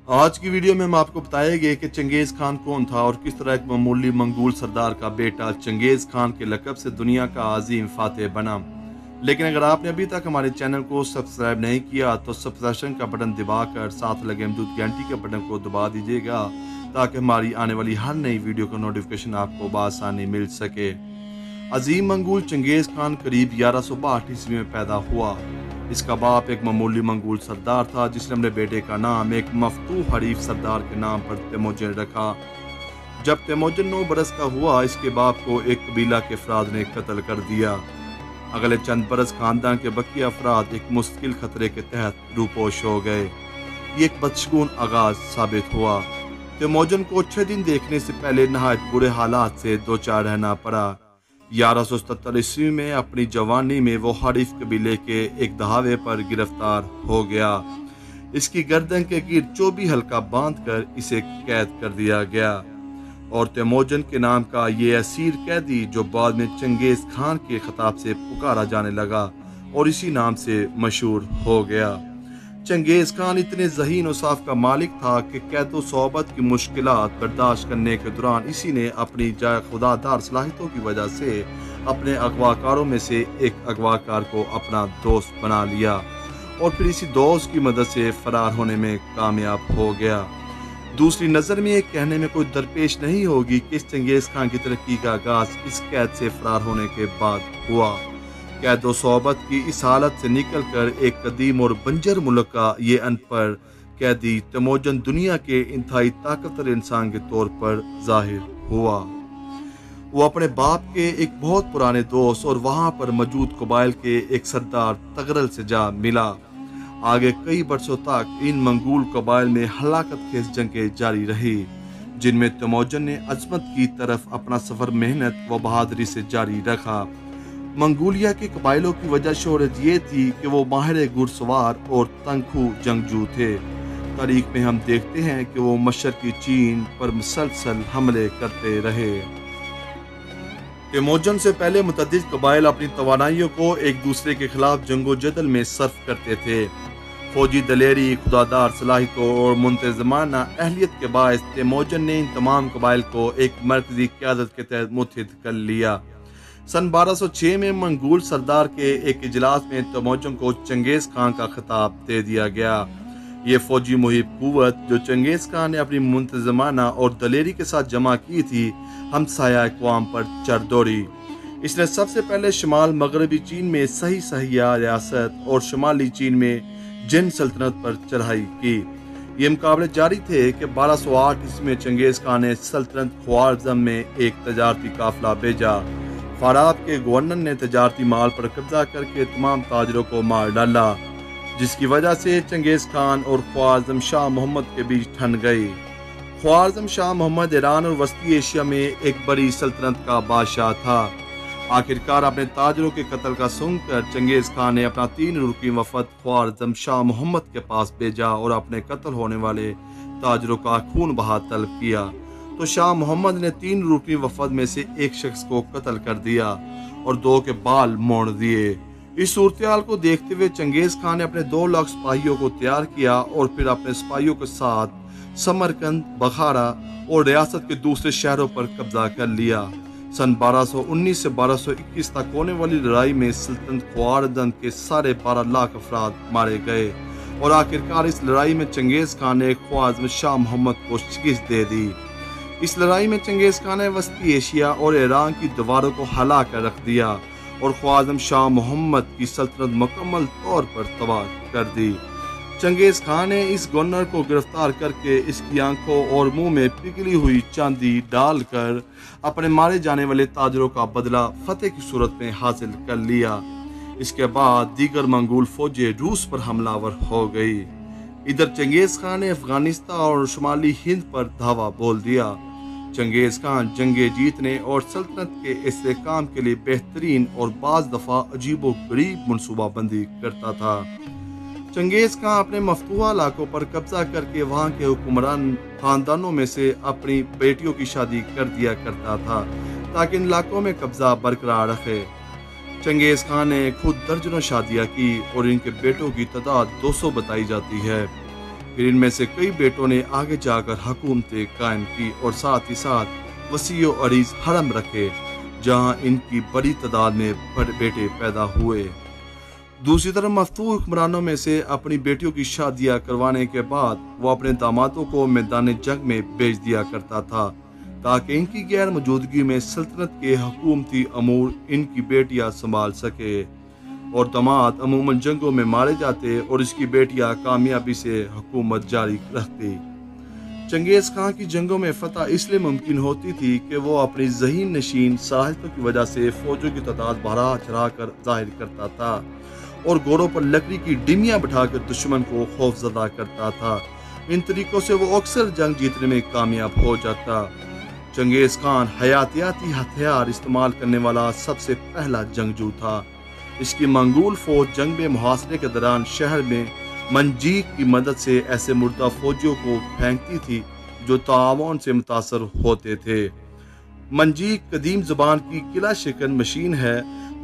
आज की वीडियो में हम आपको बताएंगे कि चंगेज़ खान कौन था और किस तरह एक मामूली मंगोल सरदार का बेटा चंगेज़ खान के लक़ब से दुनिया का अज़ीम फ़ातेह बना। लेकिन अगर आपने अभी तक हमारे चैनल को सब्सक्राइब नहीं किया तो सब्सक्रिप्शन का बटन दबाकर साथ लगे मौजूद घंटी के बटन को दबा दीजिएगा ताकि हमारी आने वाली हर नई वीडियो का नोटिफिकेशन आपको बआसानी मिल सके। अजीम मंगोल चंगेज़ खान करीब 1162 ईस्वी में पैदा हुआ। इसका बाप एक मामूली मंगोल सरदार था जिसने अपने बेटे का नाम एक मफतूह हरीफ सरदार के नाम पर तेमोजन रखा। जब तेमोजन 9 बरस का हुआ इसके बाप को एक कबीला के अफराद ने कत्ल कर दिया। अगले चंद बरस खानदान के बाकी अफराद एक मुश्किल खतरे के तहत रूपोश हो गए। ये एक बदशगून आगाज साबित हुआ। तेमोजन को 6 दिन देखने से पहले नहायत बुरे हालात से दो चार रहना पड़ा। 1177 ईस्वी में अपनी जवानी में वो हरीफ कबीले के एक दहावे पर गिरफ्तार हो गया। इसकी गर्दन के गिर्द 24 हल्का बांधकर इसे कैद कर दिया गया और तेमोजन के नाम का ये असीर कैदी जो बाद में चंगेज़ खान के खिताब से पुकारा जाने लगा और इसी नाम से मशहूर हो गया। चंगेज़ खान इतने ज़हीन और साफ का मालिक था कि कैदो सोहबत की मुश्किलात बर्दाश्त करने के दौरान इसी ने अपनी खुदादार सलाहियतों की वजह से अपने अगवाकारों में से एक अगवाकार को अपना दोस्त बना लिया और फिर इसी दोस्त की मदद से फरार होने में कामयाब हो गया। दूसरी नज़र में एक कहने में कोई दरपेश नहीं होगी कि इस चंगेज़ खान की तरक्की का आगाज इस कैद से फरार होने के बाद हुआ। कैदो सोहबत की इस हालत से निकल कर एक कदीम और बंजर मुल्क का ये अनपढ़ कैदी तेमोजन दुनिया के इंतहाई ताकतवर इंसान के तौर पर जाहिर हुआ। वो अपने बाप के एक बहुत पुराने दोस्त और वहां पर मौजूद कबाइल के एक सरदार तगरल से जा मिला। आगे कई बरसों तक इन मंगोल कबाइल में हलाकत खेज जंगें जारी रही जिनमें तेमोजन ने अजमत की तरफ अपना सफर मेहनत व बहादुरी से जारी रखा। मंगोलिया के कबाइलों की वजह शोहरत ये थी कि वो माहिर घुड़सवार और तंखू जंगजू थे। तारीख में हम देखते हैं कि वो मशरकी चीन पर मुसलसल हमले करते रहे। तेमोजन से पहले मुतअद्दिद कबाइल अपनी तवानाइयों को एक दूसरे के खिलाफ जंगो जदल में सर्फ करते थे। फौजी दलेरी, खुदादार सलाहियतों और मुंतज़माना अहलियत के बायस तेमोजन ने इन तमाम कबाइल को एक मरकजी क़यादत के तहत मुत्तहिद कर लिया। सन 1206 में मंगोल सरदार के एक इजलास में तेमोजन को चंगेज़ खान का खिताब दे दिया गया। ये फौजी मुहिब कुव्वत जो चंगेज़ खान ने अपनी मुंतज़माना और दलेरी के साथ जमा की थी हमसाया अक़वाम पर चढ़ दौड़ी। इसने सबसे पहले शुमाल मगरबी चीन में सहिया रियासत और शुमाली चीन में जिन सल्तनत पर चढ़ाई की। ये मुकाबले जारी थे कि 1208 ईस्वी में चंगेज़ खान ने सल्तनत ख्वारज़म में एक तजारती काफिला भेजा। फाराब के गवर्नर ने तजारती माल पर कब्जा करके तमाम ताजरों को मार डाला जिसकी वजह से चंगेज़ खान और ख्वारज़म शाह मोहम्मद के बीच ठन गई। ख्वारज़म शाह मोहम्मद ईरान और वस्ती एशिया में एक बड़ी सल्तनत का बादशाह था। आखिरकार अपने ताजरों के कत्ल का सुनकर चंगेज़ खान ने अपना 3 रुकनी वफद ख्वारज़म शाह मोहम्मद के पास भेजा और अपने कत्ल होने वाले ताजरों का खून बहा तलब किया तो शाह मोहम्मद ने 3 रुकनी वफद में से एक शख्स को कत्ल कर दिया और 2 के बाल मोड़ दिए। इस सूरत को देखते हुए चंगेज़ खान ने अपने 2 लाख सिपाहियों को तैयार किया और फिर अपने सिपाहियों के साथ समरकंद, बखारा और रियासत के दूसरे शहरों पर कब्जा कर लिया। सन 1219 से 1221 तक होने वाली लड़ाई में सल्तनत ख्वारज़म के साढ़े 12 लाख अफराद मारे गए और आखिरकार इस लड़ाई में चंगेज़ खान ने ख्वारज़म शाह मोहम्मद को शिकस्त दे दी। इस लड़ाई में चंगेज़ खान ने वस्ती एशिया और ईरान की दीवारों को हिला कर रख दिया और ख्वारज़म शाह मोहम्मद की सल्तनत मुकम्मल तौर पर तबाह कर दी। चंगेज़ खान ने इस गवर्नर को गिरफ्तार करके इसकी आंखों और मुंह में पिघली हुई चांदी डालकर अपने मारे जाने वाले ताजरों का बदला फतेह की सूरत में हासिल कर लिया। इसके बाद दीगर मंगोल फौजें रूस पर हमलावर हो गई। इधर चंगेज़ खान ने अफगानिस्तान और शुमाली हिंद पर धावा बोल दिया। चंगेज़ खान जंगे जीतने और सल्तनत के इस्तेहकाम के लिए बेहतरीन और बाज़ दफ़ा अजीबो गरीब मनसूबाबंदी करता था। चंगेज़ खान अपने मफतूहा इलाकों पर कब्जा करके वहाँ के हुक्मरान खानदानों में से अपनी बेटियों की शादी कर दिया करता था ताकि इन इलाकों में कब्जा बरकरार रखे। चंगेज़ खान ने खुद दर्जनों शादियाँ की और इनके बेटों की तादाद 200 बताई जाती है। फिर इनमें से कई बेटों ने आगे जाकर हुकूमतें कायम की और साथ ही साथ वसी व अरीज हरम रखे, जहां इनकी बड़ी तादाद में बेटे पैदा हुए। दूसरी तरफ मफ्तूह हुक्मरानों में से अपनी बेटियों की शादियां करवाने के बाद वो अपने दामादों को मैदान जंग में भेज दिया करता था, ताकि इनकी गैर मौजूदगी में सल्तनत के हुकूमती अमूर इनकी बेटियां संभाल सके। और दामाद अमूमन जंगों में मारे जाते और इसकी बेटियां कामयाबी से हुकूमत जारी रखती। चंगेज खां की जंगों में फतह इसलिए मुमकिन होती थी कि वो अपनी ज़हीन नशीन सलाहियतों की वजह से फौजों की तादाद बढ़ा चढ़ा कर जाहिर करता था और घोड़ों पर लकड़ी की डिमियां बिठाकर दुश्मन को खौफजदा करता था। इन तरीकों से वो अक्सर जंग जीतने में कामयाब हो जाता। चंगेज खान हयातियाती हथियार इस्तेमाल करने वाला सबसे पहला जंगजू था। इसकी मंगोल फौज जंग में मुहासरे के दौरान शहर में मंजीक की मदद से ऐसे मुर्दा फौजियों को फेंकती थी जो तावान से मुतासर होते थे। मंजीक कदीम ज़बान की किला शिकन मशीन है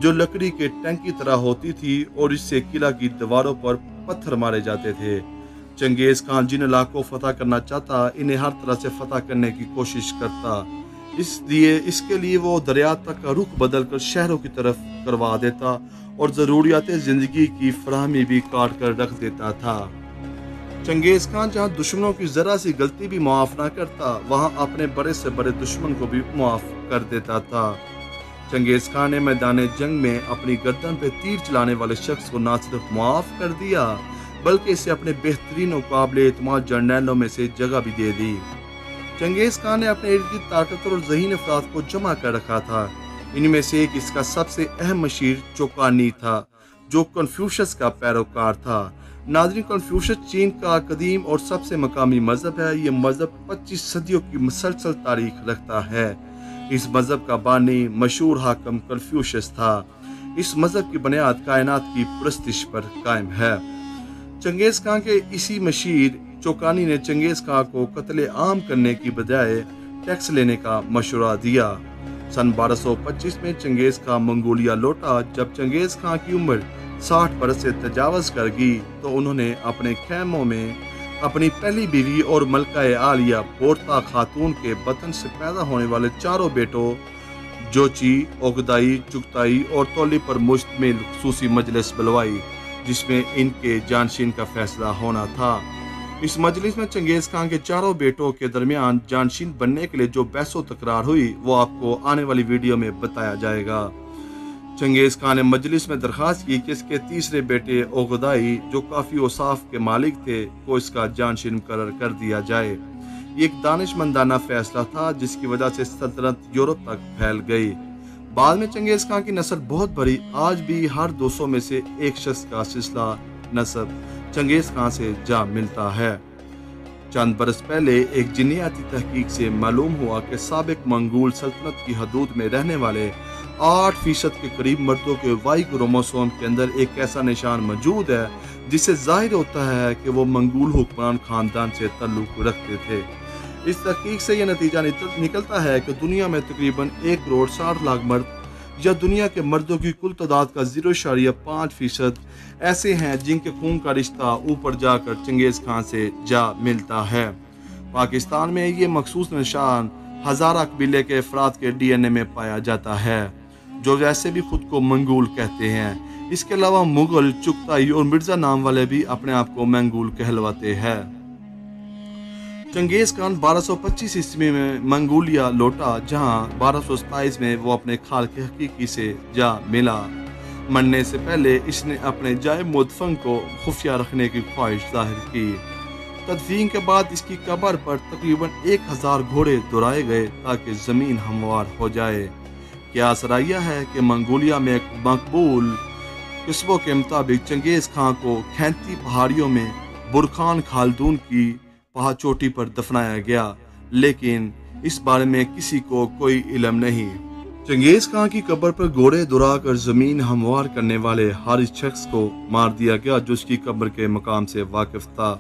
जो लकड़ी के टैंक की तरह होती थी और इससे किला की दीवारों पर पत्थर मारे जाते थे। चंगेज खान जिन इलाकों को फतह करना चाहता, इन्हें हर तरह से फतह करने की कोशिश करता। इसके लिए वो दरिया तक का रुख बदल कर शहरों की तरफ करवा देता और ज़रूरियात ज़िंदगी की फराहमी भी काट कर रख देता था। चंगेज खान जहाँ दुश्मनों की ज़रा सी गलती भी माफ़ ना करता, वहाँ अपने बड़े से बड़े दुश्मन को भी माफ़ कर देता था। चंगेज खान ने मैदान जंग में अपनी गर्दन पे तीर चलाने वाले शख्स को न सिर्फ माफ़ कर दिया, बल्कि इसे अपने बेहतरीन और काबिल एतमाद जर्नैलों में से जगह भी दे दी। चंगेज खान ने अपने इर्द गिर्द ताकतवर और ज़हीन अफराद को जमा कर रखा था। इनमें से एक इसका सबसे अहम मशीर चौकानी था, जो कन्फ्यूशस का पैरोकार था। नाज़रीन, कन्फ्यूशस चीन का कदीम और सबसे मकामी मजहब है। ये मजहब 25 सदियों की मुसलसल तारीख रखता है। इस मजहब का बानी मशहूर हाकम कन्फ्यूशस था। इस मजहब की बुनियाद कायनात की परस्तिश पर कायम है। चंगेज खान के इसी मशीर चौकानी ने चंगेज खान को कत्ले आम करने की बजाय टैक्स लेने का मशवरा दिया। सन 1225 में चंगेज खान मंगोलिया लौटा। जब चंगेज खान की उम्र 60 बरस से तजावज़ कर गई तो उन्होंने अपने खैमों में अपनी पहली बीवी और मलका आलिया बोरता खातून के बतन से पैदा होने वाले चारों बेटों जोची, ओगदाई, चुगताई और तौली पर मुश्तमिल खुसूसी मजलिस बुलवाई, जिसमें इनके जानशीन का फैसला होना था। इस मजलिस में चंगेज खान के चारों बेटों के दरमियान जानशीन बनने के लिए जो बहसो तकरार हुई, वो आपको आने वाली वीडियो में बताया जाएगा। चंगेज खान ने मजलिस में दरख्वास्त की कि इसके तीसरे बेटे ओगदाई, जो काफ़ी औसाफ के मालिक थे, को इसका जानशीन मुकर्रर कर दिया जाए। ये एक दानिशमंदाना फैसला था जिसकी वजह से सल्तनत यूरोप तक फैल गई। बाद में चंगेज खान की नस्ल बहुत बड़ी। आज भी हर 200 में से एक शख्स का सिलसिला नस्ब चंगेज खान से जा मिलता है। चंद बरस पहले एक जिन्नियाती तहकीक से मालूम हुआ कि साबिक मंगोल सल्तनत की हदूद में रहने वाले 8% के करीब मर्दों के वाई क्रोमोसोम के अंदर एक ऐसा निशान मौजूद है जिससे जाहिर होता है कि वो मंगोल हुक्मरान खानदान से ताल्लुक रखते थे। इस तहकीक से यह नतीजा निकलता है कि दुनिया में तकरीबन 1,60,00,000 मर्द या दुनिया के मर्दों की कुल तादाद का 0.5% ऐसे हैं जिनके खून का रिश्ता ऊपर जाकर चंगेज खान से जा मिलता है। पाकिस्तान में ये मखसूस निशान हज़ारा कबीले के अफराद के DNA में पाया जाता है, जो वैसे भी खुद को मंगोल कहते हैं। इसके अलावा मुगल, चुगताई और मिर्जा नाम वाले भी अपने आप को मंगोल कहलवाते हैं। चंगेज खान 1225 ईस्वी में मंगोलिया लौटा, जहां 1227 में वो अपने खाल के हकीकी से जा मिला। मरने से पहले इसने अपने जाए मुदफन को खुफिया रखने की ख्वाहिश जाहिर की। तदफीन के बाद इसकी कब्र पर तकरीबन 1000 घोड़े दौड़ाए गए ताकि ज़मीन हमवार हो जाए। क्या सराइया है कि मंगोलिया में एक मकबूल किस्बों के मुताबिक चंगेज खान को खैंती पहाड़ियों में बुरखान खालदून की पहाड़ चोटी पर दफनाया गया, लेकिन इस बारे में किसी को कोई इल्म नहीं। चंगेज खान की कब्र पर घोड़े दौड़ाकर जमीन हमवार करने वाले हर इस शख्स को मार दिया गया जो उसकी कब्र के मकाम से वाकिफ था।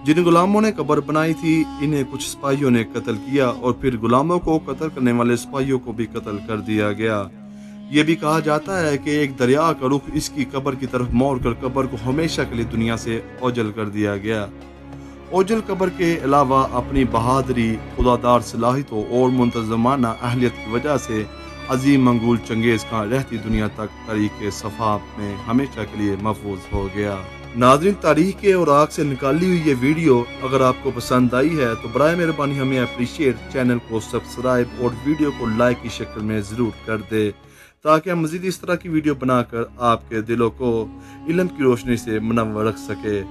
जिन गुलामों ने कब्र बनाई थी, इन्हें कुछ सिपाहियों ने कत्ल किया और फिर गुलामों को कत्ल करने वाले सिपाहियों को भी कत्ल कर दिया गया। ये भी कहा जाता है कि एक दरिया का रुख इसकी कब्र की तरफ मोड़ कर कब्र को हमेशा के लिए दुनिया से ओझल कर दिया गया। اوجل قبر کے علاوہ اپنی بہادری، خدادار صلاحیتوں اور منتظمانہ اہلیت کی وجہ سے عظیم منگول چنگیز خان رہتی دنیا تک تاریخ صفحہ میں ہمیشہ کے لیے محفوظ ہو گیا۔ ناظرین، تاریخ کے اوراق سے نکالی ہوئی یہ ویڈیو اگر آپ کو پسند آئی ہے تو برائے مہربانی ہمیں اپریشیٹ، چینل کو سبسکرائب اور ویڈیو کو لائک کی شکل میں ضرور کر دے تاکہ ہم مزید اس طرح کی ویڈیو بنا کر آپ کے دلوں کو علم کی روشنی سے منور رکھ سکے۔